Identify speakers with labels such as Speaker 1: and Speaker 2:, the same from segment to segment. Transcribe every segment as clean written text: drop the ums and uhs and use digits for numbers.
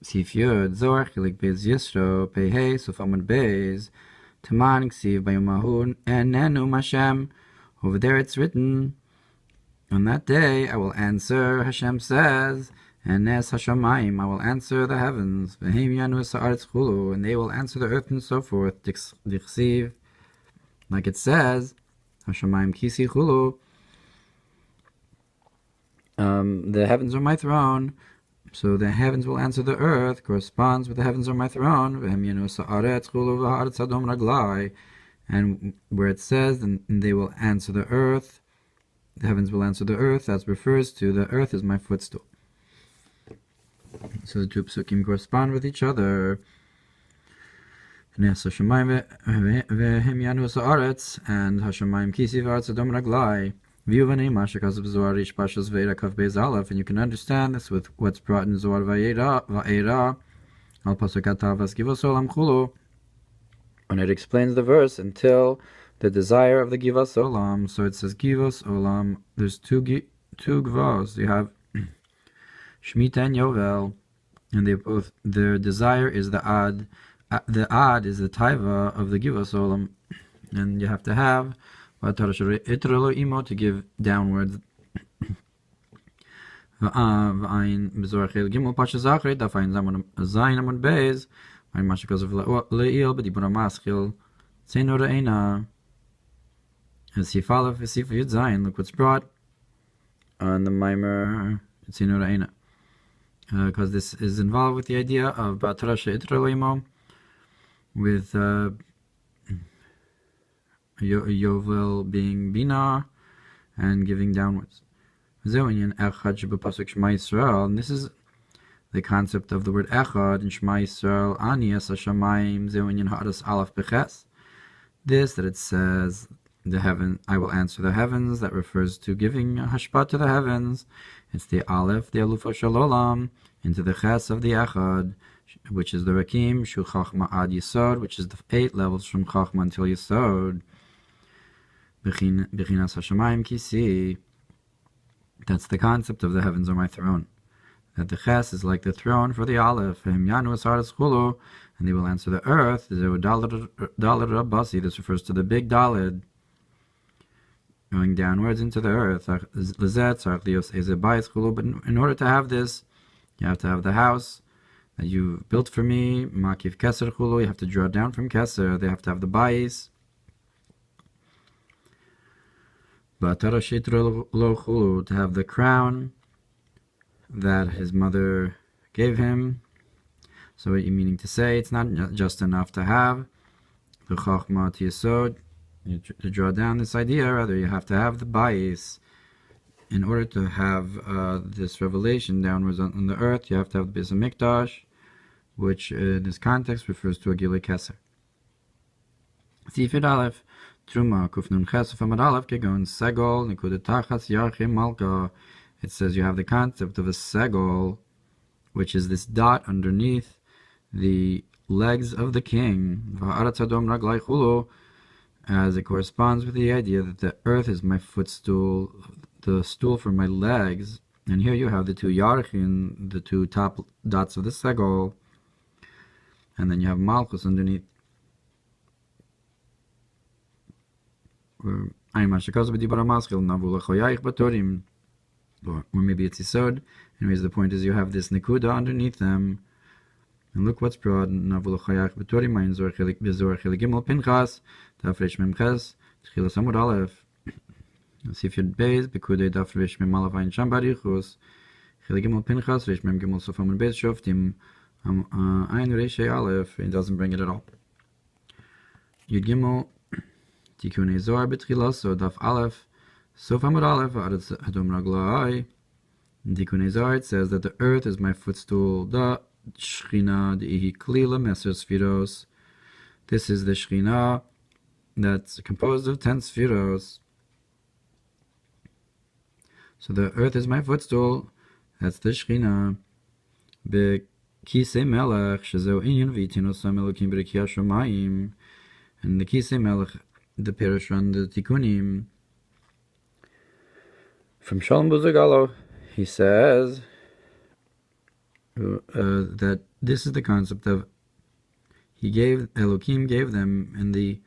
Speaker 1: Sif Yud, Zohar, Chilik Bez Yisro, Pei Hey, Sof Amud Bez, Taman, Ksiv, Bayomahun, and Nenu Hashem. Over there it's written, on that day I will answer, Hashem says, and Nes Hashamayim, I will answer the heavens, V'hem Yanu Sa'aretz Chulu, and they will answer the earth and so forth, Dichsiv, like it says, Hashamayim Kisi Chulu, the heavens are my throne, so the heavens will answer the earth, corresponds with the heavens are my throne, V'hem Yanu Sa'aretz Chulu, V'ha'aretz Adom Raglai, and where it says, and they will answer the earth, the heavens will answer the earth, that refers to the earth is my footstool. So the two psukim correspond with each other. And Hashemayim v'hem yanu sa'aretz, and Hashemayim Kisi v'aretz adom raglai. V'yuvanei mashakaz of Zohar ish Parshas Ve'era Kav Beis Aleph, and you can understand this with what's brought in Zohar Va'era al pasuk atav v'skivos olam chulu, when it explains the verse until the desire of the Givas Olam. So it says Givas Olam. There's two Gvos. You have Shemitah and Yovel, and they both, their desire is the Ad. The Ad is the Taiva of the Givas Olam, and you have to have Imo to give downwards. V'ayin b'zorachel gimel Parshas Achrei daf ayin zayin amud beis ayin mashakazav le'il b'dibur ha'maschil tzenu re'ena. As he followed for Sif Yud Zayin, look what's brought on the Mamer tzenu re'ena. Because this is involved with the idea of Ba'atara she'itra le'imo, with Yovel being Bina and giving downwards. And this is the concept of the word Echad in Shema Yisrael, Ani es Hashamayim, Zeuinyan Ha'aras Aleph Beches. This, that it says, the heaven, I will answer the heavens, that refers to giving hashpat to the heavens. It's the Aleph, the Alufa Shalolam, into the Ches of the Echad, which is the Rakim, Shu Chachma Ad Yisod, which is the 8 levels from Chachma until Yisod. Bechinas Hashemayim Kisi. That's the concept of the heavens are my throne. That the Ches is like the throne for the Aleph, and they will answer the earth. This refers to the big Daled, going downwards into the earth. But in order to have this, you have to have the house that you built for me, Makiv Keser Chulu, you have to draw down from Keser, they have to have the Bayis. To have the crown that his mother gave him. So what you meaning to say, it's not just enough to have the Chachma Yisod, to draw down this idea, rather you have to have the Bayis. In order to have this revelation downwards on the earth, you have to have the Beis HaMikdash, which in this context refers to a Gilui Keser. Sifid Aleph, Truma, Kufnun Ches, Amad Aleph, Kegon, Segol, Nikuda Tachas, Yarchim, Malka. It says you have the concept of a Segol, which is this dot underneath the legs of the king, V'ha'aretz Adom Raglai Chulu, as it corresponds with the idea that the earth is my footstool, the stool for my legs. And here you have the two Yarchin, the two top dots of the Segol, and then you have Malchus underneath. Or maybe it's Yisod. Anyways, the point is you have this Nikuda underneath them. And look what's brought. Sif Yud Beis, Bekude Daf Resh Mem Aleph Ayin Sham Barichus, Chilek Gimel Pinchas, Resh Mem Gimel Sof Amud Beis Shoftim, Ayin Resh Aleph. It doesn't bring it at all. Yud Gimel Tikunei Zohar B'Tchilaso Daf Aleph Sof Amud Aleph Ha'aretz Adom Raglai. In Tikunei Zohar it says that the earth is my footstool. The Shechina De'ihi Klila Meser Sfiros. This is the Shechina that's composed of 10 Sfiros. So the earth is my footstool. That's the Shechina. Kisi Melech, Shezeu Inyan V'Yitinosam Elokim B'Reki Hashamayim. And the Kisi Melech, the Perush on the Tikkunim. From Shalom Buzagalo, he says that this is the concept of Elohim gave them in the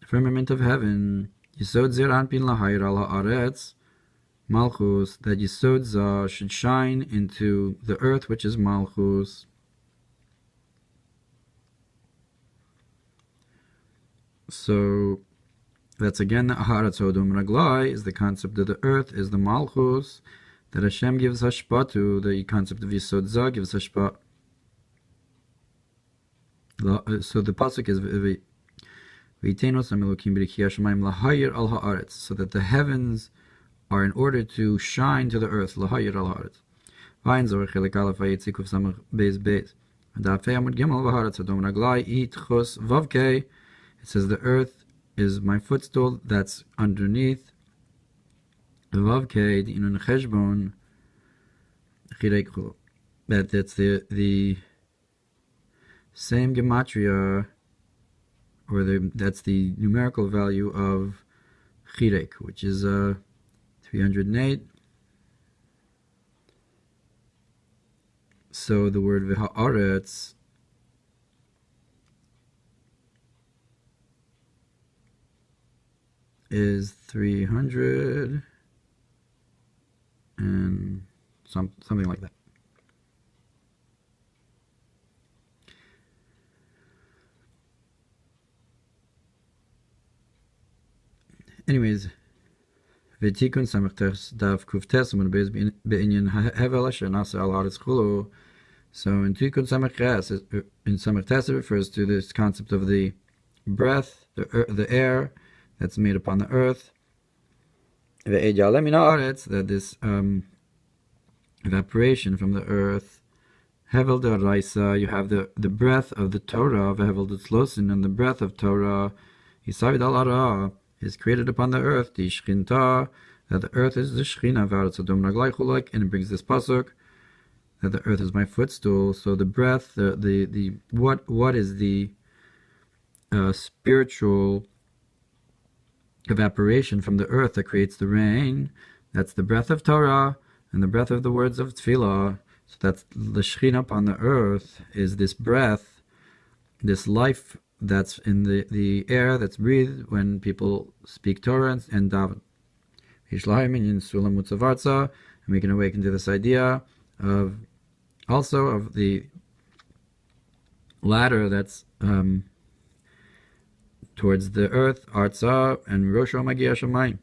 Speaker 1: firmament of heaven, Yisod Zir Anpin Lahayir Ala Aretz Malchus, that Yisod Zah should shine into the earth, which is Malchus. So that's again the Aharatz Hodom Raglai is the concept of the earth, is the Malchus, that Hashem gives Hashpah to, the concept of Yisod Zah gives Hashpah. So the pasuk is so that the heavens are in order to shine to the earth. It says the earth is my footstool, that's underneath. That's the same gematria, or that's the numerical value of chirek, which is 308. So the word v'ha'aretz is 300 and something like that. Anyways, v'tikun samachtes daf kuftes u'menbeis be'inyan havel asher nasa al haaretz chulu. So in tikun samachtes, in samachtes it refers to this concept of the breath, the air that's made upon the earth. Ve'edyalem min haaretz, that this evaporation from the earth. Hevel d'oraisa, you have the breath of the Torah. Ve'hevel d'tzlosin, and the breath of Torah. Yisavid al ara, is created upon the earth, the shchinta, that the earth is the shchina, and it brings this pasuk that the earth is my footstool. So the breath, what is the spiritual evaporation from the earth that creates the rain? That's the breath of Torah and the breath of the words of tefillah. So that's the shchina upon the earth, is this breath, this life that's in the air that's breathed when people speak Torah and daven. And we can awaken to this idea of also of the ladder that's towards the earth, Arza, and Rosho Magia Hasmayim.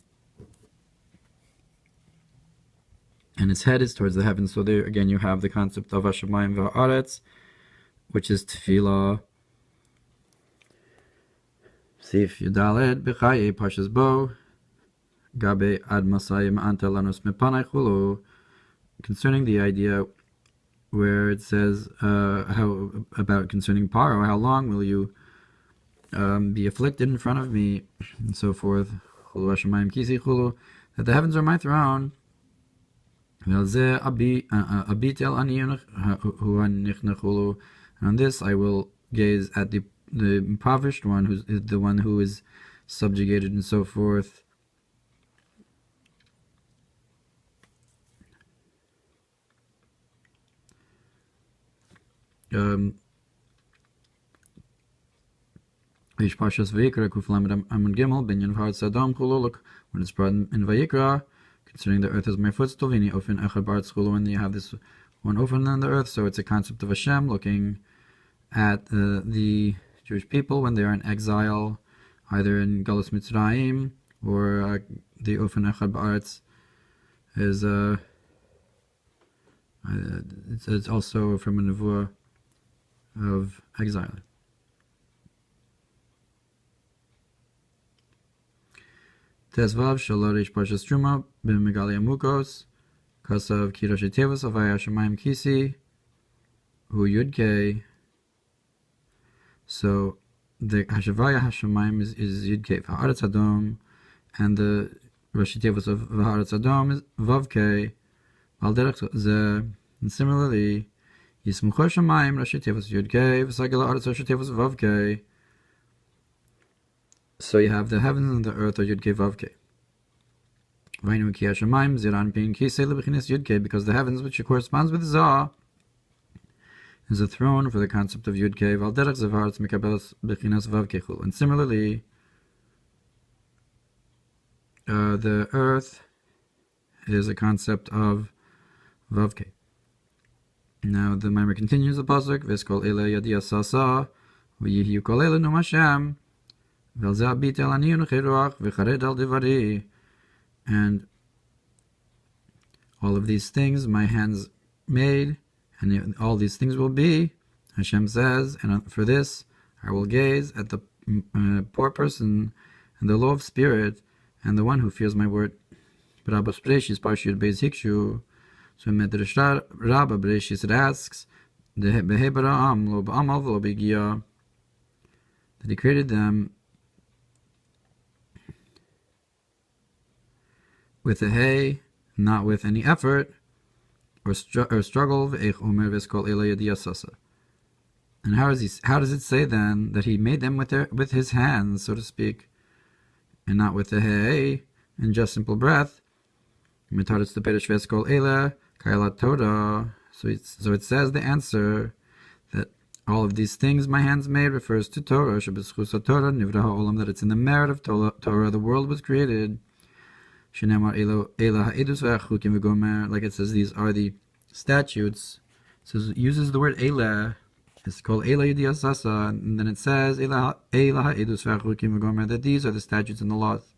Speaker 1: And its head is towards the heavens. So there again you have the concept of Hashemayim v'ha'aretz, which is tefillah. Sif Yudalet B'chaye Parshas Bo Gabe Ad Masayim Anta Lanos Mepanai Chulu, concerning the idea where it says concerning Paro, how long will you be afflicted in front of me, and so forth. Chulu Hashemayim Kisi Chulu, that the heavens are my throne. And on this I will gaze at the impoverished one, who's the one who is subjugated, and so forth. Parshas Vayikra Kuflam Amun Gimel Binyan V'Haaretz Adom Chulu, when it's brought in Vayikra, concerning the earth as my footstool, Vini Ofen Echad B'Haaretz Chulu, when you have this one ofen on the earth. So it's a concept of Hashem looking at the Jewish people when they are in exile, either in Galus Mitzrayim or the Ofen Echad B'Haaretz is it's also from a nevuah of exile. Tezvav Shalarish Parshas Truma B'Megali Amukos Kasav Kirashi Tevos Avaya Hashemayim Kisi Hu Yudkei. So the Hashavaya Hashemayim is Yudkei V'Haaretz Adom, and the Rashi Tevos of V'Haaretz Adom is Vavkei. And similarly, Yismucho Hashemayim Rashi Tevos Yudkei V'Sagel Haaretz Rashi Tevos Vavkei. So you have the heavens and the earth are Yudkei Vavkei. Vainu Ki Hashemayim Ziran Pin Kisi Lebechinis Yudkei, because the heavens, which corresponds with Zah, is a throne for the concept of Yud Kei, and similarly, the earth is a concept of Vav Kei. Now the Mamer continues the pasuk, V'eskol ele yadi asasa, v'yihiu kol ele num Hashem, v'alzeh abit el ani u'nechiruach, v'chared al divari. And all of these things my hands made, and all these things will be, Hashem says, and for this I will gaze at the poor person and the low of spirit, and the one who fears my word. Breishis Parshas Beis Hikshu. So in Medrash Rabbah Breishis it asks, that he created them with a hay, not with any effort or struggle. And how does it say then that he made them with his hands, so to speak, and not with the hay and just simple breath? So it says the answer that all of these things my hands made refers to Torah. That it's in the merit of Torah the world was created. Like it says, these are the statutes. It says, it uses the word Elah. It's called Elah Yediyah Sasa, and then it says that these are the statutes and the laws.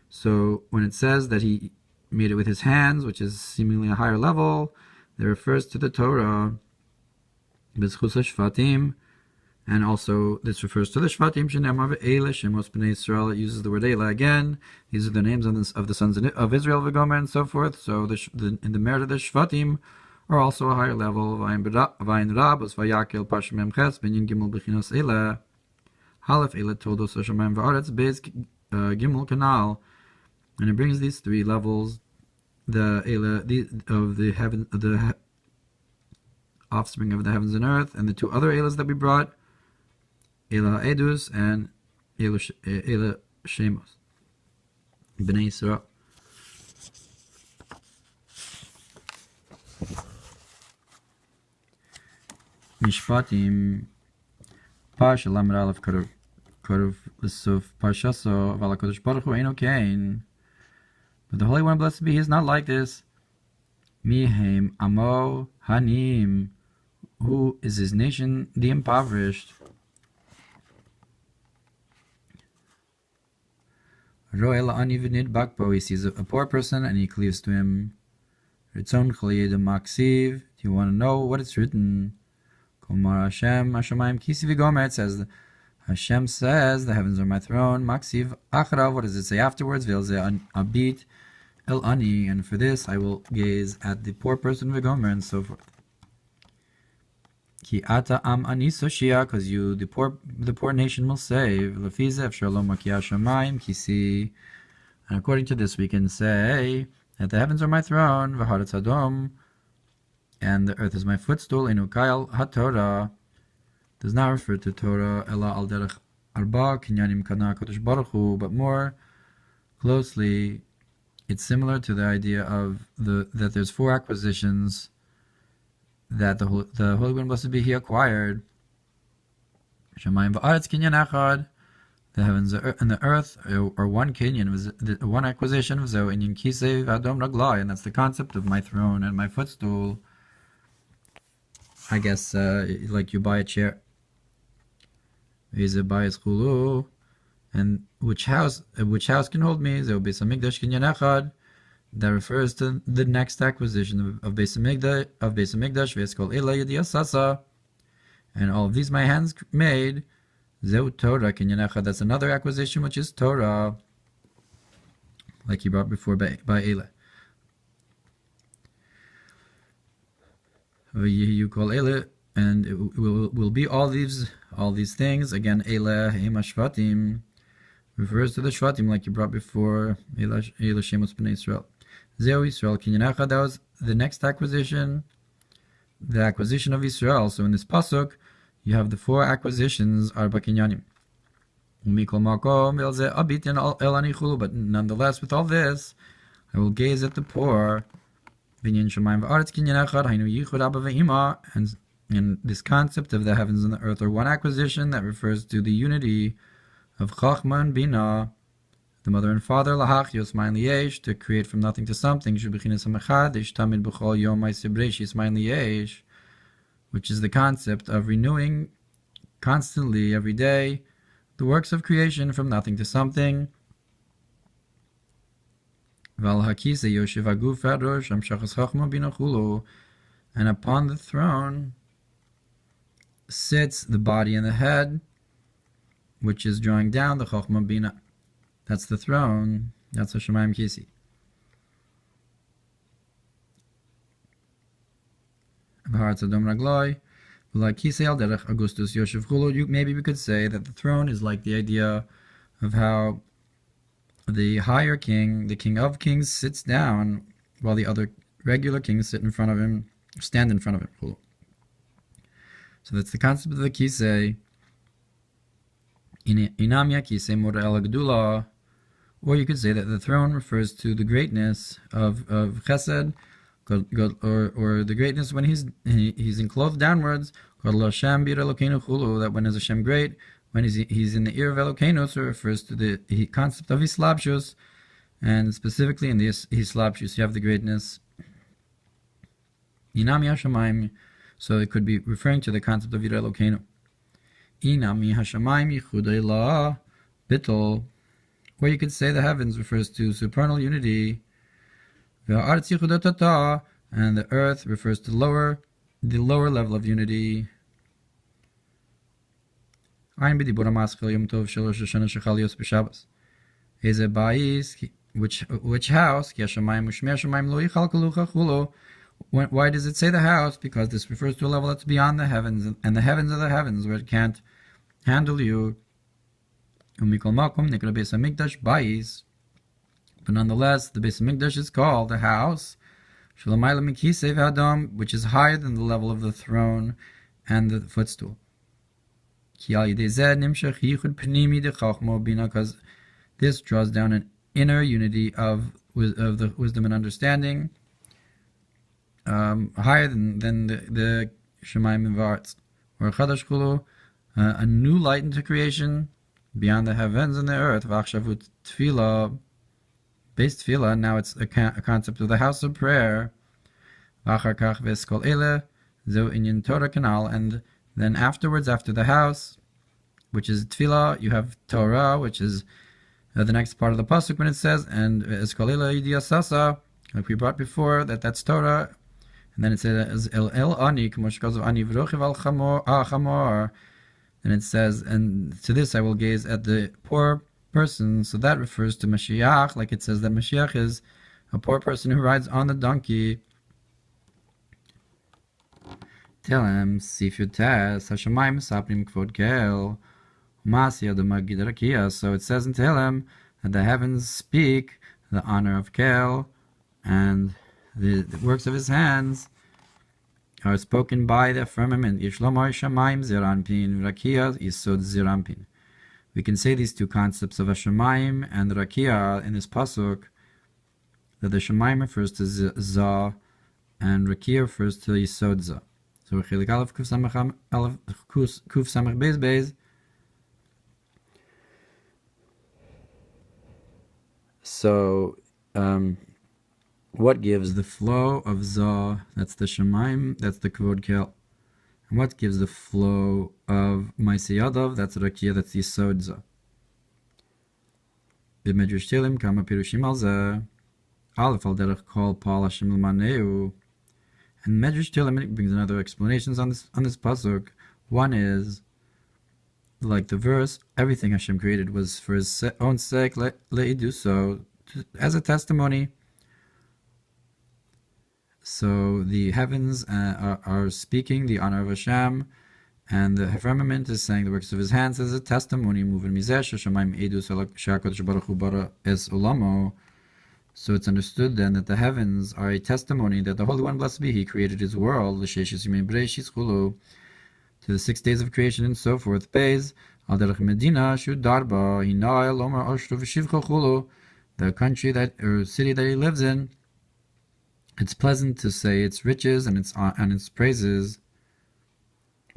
Speaker 1: So when it says that he made it with his hands, which is seemingly a higher level, that refers to the Torah, and also this refers to the Shvatim. It uses the word Elah again. These are the names of the sons of Israel, V'gomer, and so forth. So in the merit of the Shvatim are also a higher level. V'ayin rab was vayakel Parsha Mem Ches Binyan Gimel B'chinos Elah Halef Elah Toldos Hashamayim V'aretz Beis Gimel Kanal. And it brings these three levels, the offspring of the heavens and earth, and the two other Elahs that we brought, Elah Edus and Elah Shemos, Bnei Yisrael. Mishpatim, Parsha Lamed Aleph Karuv L'Suf Parshaso V'Ala Kodesh Baruch Hu Eino Kain. But the Holy One, blessed be He, is not like this. Mihem Amo Hanim. Who is his nation, the impoverished? Ro'el Ani V'nid Bakbo. He sees a poor person and he cleaves to him. Ritzon Chaliyed Maksiv. Do you want to know what it's written? Amar Hashem Hashmayim Kisi V'gomer. It says, Hashem says, the heavens are my throne. Maksiv Acharav. What does it say afterwards? V'elzeh abit el ani. And for this I will gaze at the poor person V'gomer, and so forth. Ki ata am ani soshia, because you, the poor nation, will save. Lefizev shalom ki Hashamayim Kisi. And according to this we can say that the heavens are my throne. V'haretz adom. And the earth is my footstool. Ohr Hatorah does not refer to Torah, Ela al derech arba kinyanim kana kodesh baruch hu, but more closely, it's similar to the idea of that there's four acquisitions that the Holy One, blessed be He, acquired. Shamayim va'aretz kinyan echad. The heavens and the earth are one kinyan, one acquisition. V'zeu inyan Kisi v'adom raglai, and that's the concept of my throne and my footstool. I guess like you buy a chair, and which house can hold me? That refers to the next acquisition of Beis Hamikdash. It's called Elah Yediyah Sasa, and all of these my hands made. Zeu Torah kinyan echad. That's another acquisition, which is Torah, like he brought before by Elah. You call Elah, and it will be all these things. Again, Elah Hema Shvatim refers to the Shvatim, like you brought before. Elah Shemos Bnei Yisrael. Zeu Yisrael Kinyan Echad. That was the next acquisition, the acquisition of Yisrael. So in this pasuk, you have the four acquisitions, Arba Kinyanim. But nonetheless, with all this, I will gaze at the poor And this concept of the heavens and the earth are one acquisition that refers to the unity of Chachma and Bina, the mother and father, Lahachios Mayin Liyesh, to create from nothing to something, Shubichinas Hamachad, Ishtamid B'chol Yom Ma'aseh Breishis Mayin Liyesh, which is the concept of renewing constantly every day the works of creation from nothing to something. And upon the throne sits the body and the head, which is drawing down the Chochmah Bina. That's the throne. That's Hashem Kisi. Maybe we could say that the throne is like the idea of how the higher king, the king of kings, sits down while the other regular kings sit in front of him, stand in front of him. So that's the concept of the Kisi. Inamya Kisi Mor El Gdula. Or you could say that the throne refers to the greatness of Chesed, or the greatness when he's enclosed downwards. That when is Hashem great, when he's in the ear of Elokeinu, so it refers to the concept of Hislapshus, and specifically in the Hislapshus you have the greatness. Inami Hashamayim, so it could be referring to the concept of Yireh Elokeinu. Inami Hashamayim Yichudei La Bitol. Or you could say the heavens refers to supernal unity, and the earth refers to the lower level of unity. Which house? Why does it say the house? Because this refers to a level that's beyond the heavens, and the heavens are the heavens where it can't handle you. But nonetheless, the Beis Hamikdash is called the house, which is higher than the level of the throne and the footstool. Because this draws down an inner unity of the wisdom and understanding, higher than the Shemaim and Varts. Or a new light into creation, beyond the heavens and the earth. V'achshavut tefillah, based tefillah. Now it's a concept of the house of prayer. V'achar kach v'eskol ele zeu inyan Torah kanal. And then afterwards, after the house, which is tefillah, you have Torah, which is the next part of the pasuk when it says, and eskol ele yidiyah sasa, like we brought before, that's Torah. And then it says el ani k'mo shekazav ani v'rochiv al chamor. And it says, and to this I will gaze at the poor person. So that refers to Mashiach, like it says that Mashiach is a poor person who rides on the donkey. Tell him, Sif Yotes, Hashamayim Saprim Kvod Kel, Umasi Adamagid Rakia. So it says in Tehillim that the heavens speak the honor of Kel, and the works of his hands are spoken by the firmament. We can say these two concepts of Hashmayim and Rakia in this pasuk, that the Shemaim refers to Zah and Rakia refers to Yisod Zah. So Chelik Aleph Kuf Samach Beis Beis. So what gives the flow of Zah? That's the Shemaim, that's the Kvod Kel. And what gives the flow of Maisiyadav? That's Rakia, that's Yisod Zah. B'Medrash Tehillim Kama Pirushim Al Zeh. Aleph Al Derech Kol Pal Hashem L'Maneu. And Medrash Tehillim brings another explanations on this pasuk. One is, like the verse, everything Hashem created was for His own sake, let He do so, as a testimony. So the heavens are speaking the honor of Hashem, and the firmament is saying the works of His hands as a testimony. So it's understood then that the heavens are a testimony that the Holy One, blessed be He, created His world, to the 6 days of creation and so forth. The country or city that He lives in it's pleasant to say its riches and its praises,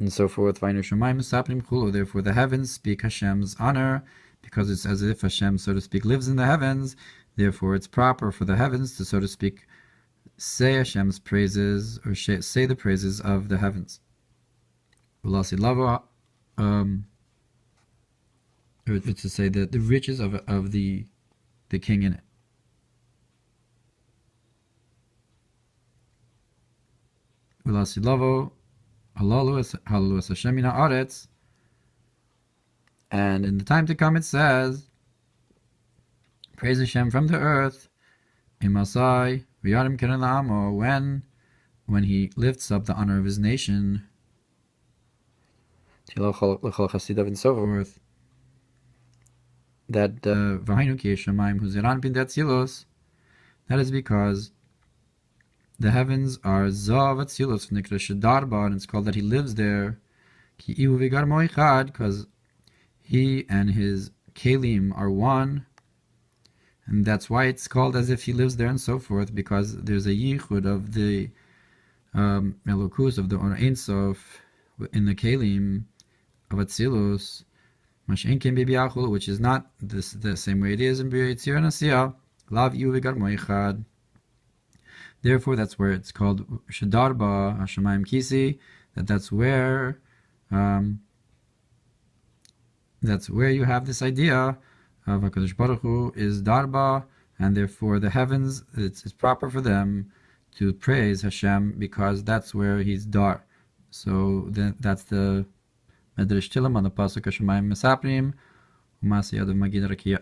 Speaker 1: and so forth. Therefore the heavens speak Hashem's honor, because it's as if Hashem, so to speak, lives in the heavens. Therefore it's proper for the heavens to, so to speak, say Hashem's praises, or say the praises of the heavens. Or to say the riches of the king in it. And in the time to come it says, praise Hashem from the earth, when he lifts up the honor of his nation, and so forth. That that is because the heavens are Zav Atzilus Nikra, and it's called that he lives there, because he and his Kalim are one, and that's why it's called as if he lives there and so forth, because there's a yichud of the Elokus of the Ohr Ein Sof in the Kalim of Atzilus, which is not the same way it is in Bria Yitzir and Asiyah. Lav Yu V'gar Moichad. Therefore, that's where it's called Shadarba Hashamayim Kisi. That's where you have this idea of HaKadosh Baruch Hu is Darba, and therefore the heavens, it's proper for them to praise Hashem, because that's where he's Dar. So that's the Medrash Tilam on the Pasuk Hashmayim Mesaprim Umasiyad Magid Rakia.